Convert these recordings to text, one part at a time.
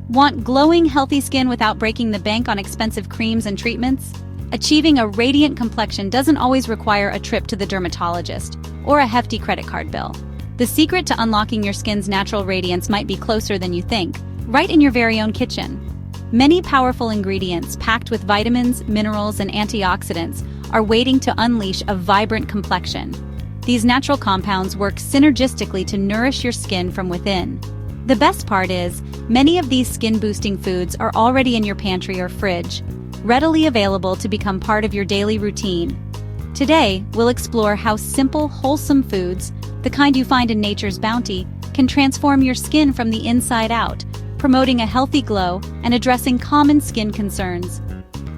Want glowing, healthy skin without breaking the bank on expensive creams and treatments? Achieving a radiant complexion doesn't always require a trip to the dermatologist or a hefty credit card bill. The secret to unlocking your skin's natural radiance might be closer than you think, right in your very own kitchen. Many powerful ingredients packed with vitamins, minerals, and antioxidants are waiting to unleash a vibrant complexion. These natural compounds work synergistically to nourish your skin from within. The best part is, many of these skin-boosting foods are already in your pantry or fridge, readily available to become part of your daily routine. Today, we'll explore how simple, wholesome foods, the kind you find in nature's bounty, can transform your skin from the inside out, promoting a healthy glow and addressing common skin concerns.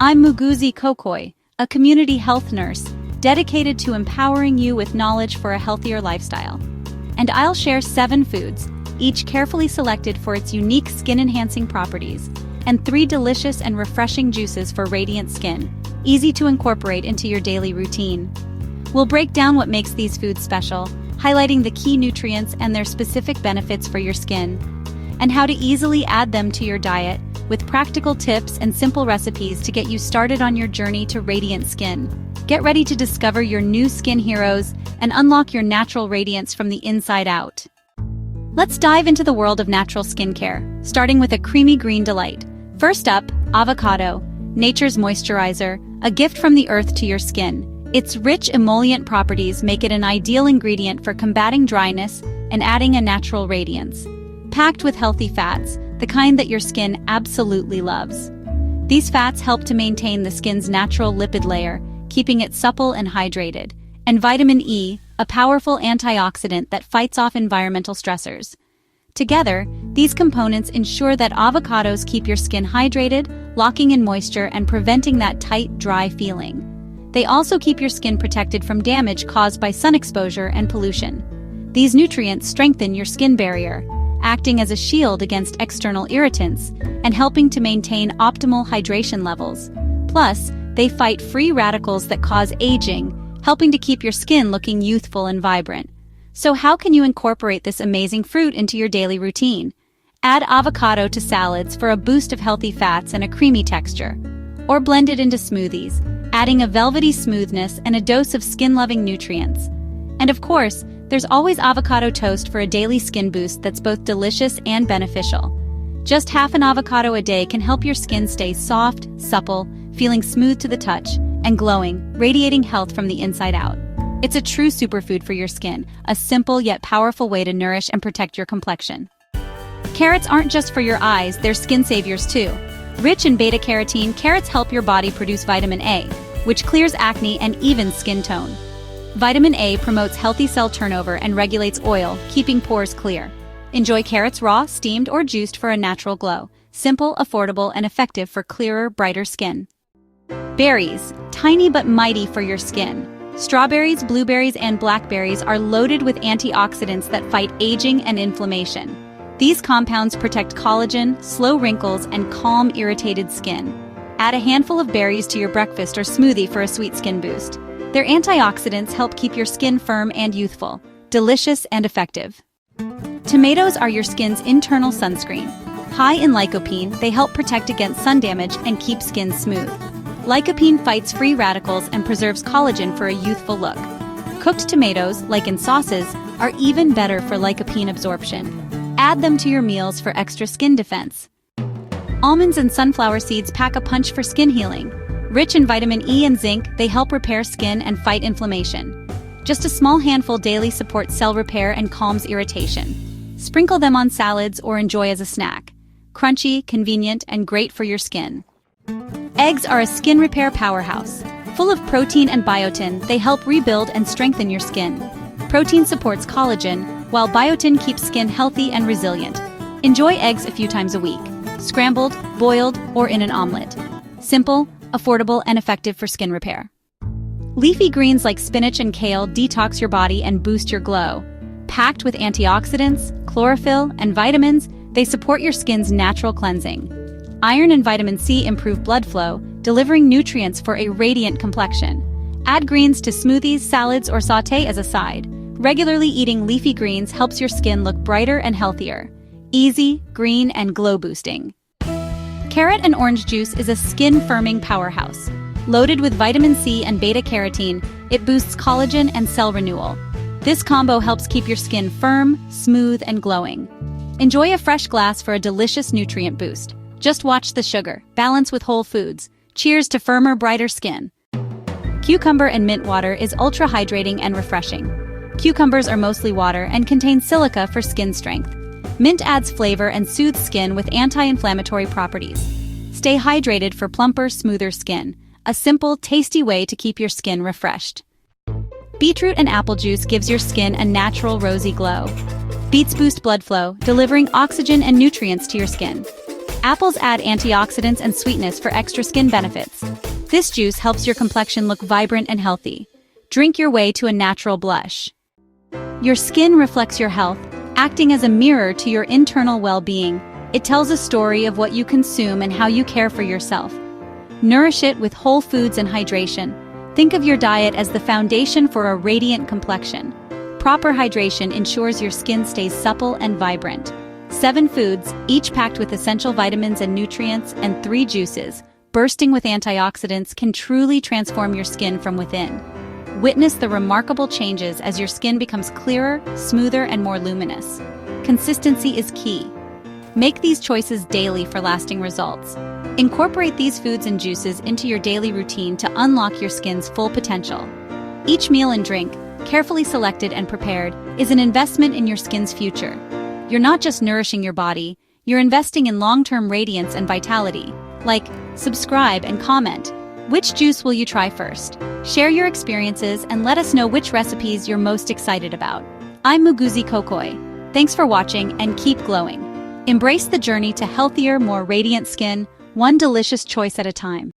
I'm Muuguzi Kokoi, a community health nurse dedicated to empowering you with knowledge for a healthier lifestyle. And I'll share 7 foods, each carefully selected for its unique skin-enhancing properties, and 3 delicious and refreshing juices for radiant skin, easy to incorporate into your daily routine. We'll break down what makes these foods special, highlighting the key nutrients and their specific benefits for your skin, and how to easily add them to your diet, with practical tips and simple recipes to get you started on your journey to radiant skin. Get ready to discover your new skin heroes and unlock your natural radiance from the inside out. Let's dive into the world of natural skincare, starting with a creamy green delight. First up, avocado, nature's moisturizer, a gift from the earth to your skin. Its rich emollient properties make it an ideal ingredient for combating dryness and adding a natural radiance. Packed with healthy fats, the kind that your skin absolutely loves. These fats help to maintain the skin's natural lipid layer, keeping it supple and hydrated. And vitamin E, a powerful antioxidant that fights off environmental stressors. Together, these components ensure that avocados keep your skin hydrated, locking in moisture and preventing that tight, dry feeling. They also keep your skin protected from damage caused by sun exposure and pollution. These nutrients strengthen your skin barrier, acting as a shield against external irritants and helping to maintain optimal hydration levels. Plus, they fight free radicals that cause aging, helping to keep your skin looking youthful and vibrant. So how can you incorporate this amazing fruit into your daily routine? Add avocado to salads for a boost of healthy fats and a creamy texture. Or blend it into smoothies, adding a velvety smoothness and a dose of skin-loving nutrients. And of course, there's always avocado toast for a daily skin boost that's both delicious and beneficial. Just half an avocado a day can help your skin stay soft, supple, feeling smooth to the touch, and glowing, radiating health from the inside out. It's a true superfood for your skin, a simple yet powerful way to nourish and protect your complexion. Carrots aren't just for your eyes, they're skin saviors too. Rich in beta-carotene, carrots help your body produce vitamin A, which clears acne and evens skin tone. Vitamin A promotes healthy cell turnover and regulates oil, keeping pores clear. Enjoy carrots raw, steamed, or juiced for a natural glow. Simple, affordable, and effective for clearer, brighter skin. Berries, tiny but mighty for your skin. Strawberries, blueberries, and blackberries are loaded with antioxidants that fight aging and inflammation. These compounds protect collagen, slow wrinkles, and calm irritated skin. Add a handful of berries to your breakfast or smoothie for a sweet skin boost. Their antioxidants help keep your skin firm and youthful, delicious and effective. Tomatoes are your skin's internal sunscreen. High in lycopene, they help protect against sun damage and keep skin smooth. Lycopene fights free radicals and preserves collagen for a youthful look. Cooked tomatoes, like in sauces, are even better for lycopene absorption. Add them to your meals for extra skin defense. Almonds and sunflower seeds pack a punch for skin healing. Rich in vitamin E and zinc, they help repair skin and fight inflammation. Just a small handful daily supports cell repair and calms irritation. Sprinkle them on salads or enjoy as a snack. Crunchy, convenient, and great for your skin. Eggs are a skin repair powerhouse. Full of protein and biotin, they help rebuild and strengthen your skin. Protein supports collagen, while biotin keeps skin healthy and resilient. Enjoy eggs a few times a week. Scrambled, boiled, or in an omelet. Simple, affordable, and effective for skin repair. Leafy greens like spinach and kale detox your body and boost your glow. Packed with antioxidants, chlorophyll, and vitamins, they support your skin's natural cleansing. Iron and vitamin C improve blood flow, delivering nutrients for a radiant complexion. Add greens to smoothies, salads, or sauté as a side. Regularly eating leafy greens helps your skin look brighter and healthier. easy, green, and glow-boosting. Carrot and orange juice is a skin-firming powerhouse. Loaded with vitamin C and beta-carotene, it boosts collagen and cell renewal. This combo helps keep your skin firm, smooth, and glowing. Enjoy a fresh glass for a delicious nutrient boost. Just watch the sugar, balance with whole foods. Cheers to firmer, brighter skin. Cucumber and mint water is ultra-hydrating and refreshing. Cucumbers are mostly water and contain silica for skin strength. Mint adds flavor and soothes skin with anti-inflammatory properties. Stay hydrated for plumper, smoother skin. A simple, tasty way to keep your skin refreshed. Beetroot and apple juice gives your skin a natural rosy glow. Beets boost blood flow, delivering oxygen and nutrients to your skin. Apples add antioxidants and sweetness for extra skin benefits. This juice helps your complexion look vibrant and healthy. Drink your way to a natural blush. Your skin reflects your health, acting as a mirror to your internal well-being. It tells a story of what you consume and how you care for yourself. Nourish it with whole foods and hydration. Think of your diet as the foundation for a radiant complexion. Proper hydration ensures your skin stays supple and vibrant. 7 foods, each packed with essential vitamins and nutrients, and 3 juices, bursting with antioxidants, can truly transform your skin from within. Witness the remarkable changes as your skin becomes clearer, smoother, and more luminous. Consistency is key. Make these choices daily for lasting results. Incorporate these foods and juices into your daily routine to unlock your skin's full potential. Each meal and drink, carefully selected and prepared, is an investment in your skin's future. You're not just nourishing your body, you're investing in long-term radiance and vitality. Like, subscribe, and comment. Which juice will you try first? Share your experiences and let us know which recipes you're most excited about. I'm Muuguzi Kokoi. Thanks for watching and keep glowing. Embrace the journey to healthier, more radiant skin, one delicious choice at a time.